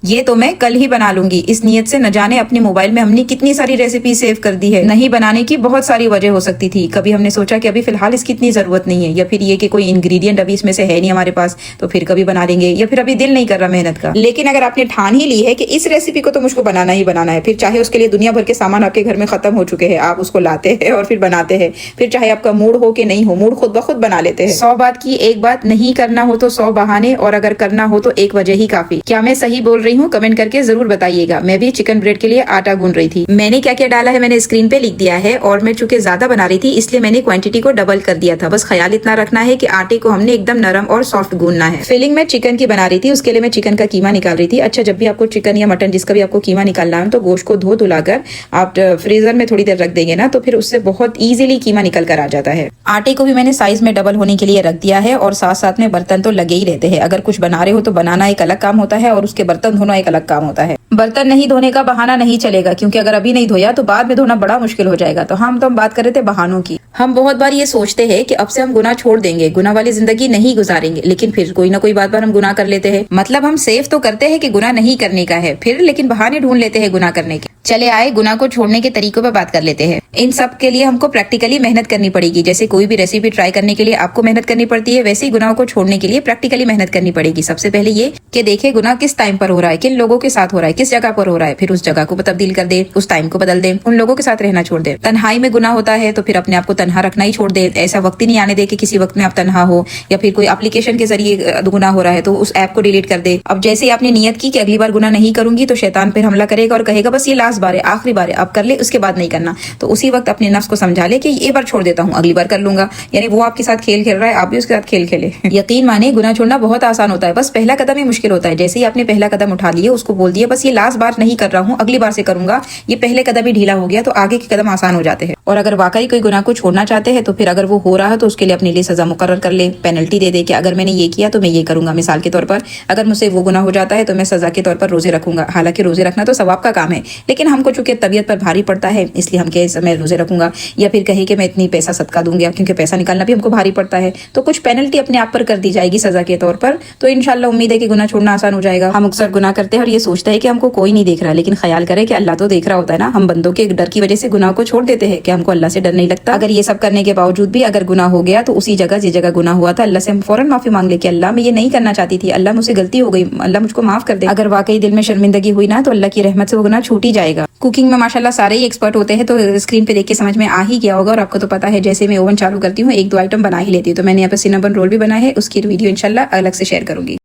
ये तो मैं कल ही बना लूंगी। इस नियत से न जाने अपने मोबाइल में हमने कितनी सारी रेसिपी सेव कर दी है। नहीं बनाने की बहुत सारी वजह हो सकती थी। कभी हमने सोचा कि अभी फिलहाल इसकी इतनी जरूरत नहीं है, या फिर ये कि कोई इंग्रेडिएंट अभी इसमें से है नहीं हमारे पास, तो फिर कभी बना लेंगे, या फिर अभी दिल नहीं कर रहा मेहनत का। लेकिन अगर आपने ठान ही ली है कि इस रेसिपी को तो मुझको बनाना ही बनाना है, फिर चाहे उसके लिए दुनिया भर के सामान आपके घर में खत्म हो चुके हैं, आप उसको लाते हैं और फिर बनाते हैं। फिर चाहे आपका मूड हो कि नहीं हो, मूड खुद ब खुद बना लेते हैं। 100 बात की एक बात, नहीं करना हो तो 100 बहाने, और अगर करना हो तो एक वजह ही काफी। क्या मैं सही बोल रही हूँ? कमेंट करके जरूर बताइएगा। मैं भी चिकन ब्रेड के लिए आटा गूंद रही थी। मैंने क्या क्या डाला है मैंने स्क्रीन पे लिख दिया है, और मैं चूंकि ज्यादा बना रही थी इसलिए मैंने क्वांटिटी को डबल कर दिया था। बस ख्याल इतना रखना है कि आटे को हमने एकदम नरम और सॉफ्ट गूंदना है। फिलिंग में चिकन की बना रही थी, उसके लिए मैं चिकन का कीमा निकाल रही थी। अच्छा, जब भी आपको चिकन या मटन जिसका भी आपको कीमा निकालना है तो गोश्त को धो धुलाकर आप फ्रीजर में थोड़ी देर रख देंगे ना, तो फिर उससे बहुत ईजिली कीमा निकल कर आ जाता है। आटे को भी मैंने साइज में डबल होने के लिए रख दिया है, और साथ साथ में बर्तन तो लगे ही रहते हैं। अगर कुछ बना रहे हो तो बनाना एक अलग काम होता है और उसके बर्तन धोना एक अलग काम होता है। बर्तन नहीं धोने का बहाना नहीं चलेगा, क्योंकि अगर अभी नहीं धोया तो बाद में धोना बड़ा मुश्किल हो जाएगा। तो हम बात कर रहे थे बहानों की। हम बहुत बार ये सोचते हैं कि अब से हम गुनाह छोड़ देंगे, गुनाह वाली जिंदगी नहीं गुजारेंगे, लेकिन फिर कोई ना कोई बात पर हम गुनाह कर लेते हैं। मतलब हम सेफ तो करते हैं कि गुनाह नहीं करने का है, फिर लेकिन बहाने ढूंढ लेते हैं गुनाह करने के। चले आए गुनाह को छोड़ने के तरीकों पर बात कर लेते हैं। इन सब के लिए हमको प्रैक्टिकली मेहनत करनी पड़ेगी। जैसे कोई भी रेसिपी ट्राई करने के लिए आपको मेहनत करनी पड़ती है, वैसे ही गुनाह को छोड़ने के लिए प्रैक्टिकली मेहनत करनी पड़ेगी। सबसे पहले ये कि देखे गुनाह किस टाइम पर हो रहा है, किन लोगों के साथ हो रहा है, किस जगह पर हो रहा है, फिर उस जगह को तब्दील कर दे, उस टाइम को बदल दे, उन लोगों के साथ रहना छोड़ दे। तन्हाई में गुनाह होता है तो फिर अपने आप को तन्हा रखना ही छोड़ दे। ऐसा वक्त ही नहीं आने दे कि किसी वक्त में आप तन्हा हो, या फिर कोई एप्लीकेशन के जरिए गुनाह हो रहा है तो उस ऐप को डिलीट कर दे। अब जैसे आपने नियत की कि अगली बार गुनाह नहीं करूंगी, तो शैतान फिर हमला करेगा और कहेगा बस ये लास्ट बार है, आखिरी बार है, अब कर ले, उसके बाद नहीं करना। तो उसी वक्त अपने नफ्स को समझा ले कि ये बार छोड़ देता हूँ, अगली बार कर लूंगा। यानी वो आपके साथ खेल खेल रहा है, आप भी उसके साथ खेल खेले। यकीन माने गुनाह छोड़ना बहुत आसान होता है, बस पहला कदम ही मुश्किल होता है। जैसे ही आपने पहला कदम उठा लिया, उसको बोल दिया बस ये लास्ट बार नहीं कर रहा हूँ, अगली बार से करूंगा, ये पहले कदम ही ढीला हो गया, तो आगे के कदम आसान हो जाते हैं। और अगर वाकई कोई गुनाह को छोड़ना चाहते हैं तो फिर अगर वो हो रहा है तो उसके लिए अपने लिए सजा मुकर्रर कर ले, पेनल्टी दे दे कि अगर मैंने ये किया तो मैं ये करूंगा। मिसाल के तौर पर अगर मुझसे वो गुनाह हो जाता है तो मैं सजा के तौर पर रोजे रखूंगा। हालांकि रोजे रखना तो सवाब का काम है, लेकिन हमको चूंकि तबीयत पर भारी पड़ता है इसलिए हम कहे मैं रोजे रखूंगा, या फिर कहे कि मैं इतनी पैसा सदका दूंगा, क्योंकि पैसा निकालना भी हमको भारी पड़ता है। तो कुछ पेनल्टी अपने आप पर कर दी जाएगी सजा के तौर पर। तो इंशाल्लाह उम्मीद है कि गुनाह छोड़ना आसान हो जाएगा। हम अक्सर गुनाह करते हैं और ये सोचते हैं कि हमको कोई नहीं देख रहा, लेकिन ख्याल करें कि अल्लाह तो देख रहा होता है ना। हम बंदों के डर की वजह से गुनाह को छोड़ देते हैं कि हमको अल्लाह से डर नहीं लगता। अगर ये सब करने के बावजूद भी अगर गुनाह हो गया तो उसी जगह जिस जगह गुनाह हुआ था अल्लाह से हम फौरन माफी मांग ले कि अल्लाह मैं ये नहीं करना चाहती थी, अल्लाह मुझसे गलती हो गई, अल्लाह मुझको माफ कर दे। अगर वाकई दिल में शर्मिंदगी हुई ना तो अल्लाह की रहमत से वो गुनाह छूट ही जाएगा। कुकिंग में माशाल्लाह सारे ही एक्सपर्ट होते हैं, तो स्क्रीन पे देख के समझ में आ ही गया होगा। और आपको तो पता है जैसे मैं ओवन चालू करती हूँ 1-2 आइटम बना ही लेती हूँ। तो मैंने यहाँ पे सिनेमन रोल भी बनाए हैं, उसकी वीडियो इंशाल्लाह अलग से शेयर करूंगी।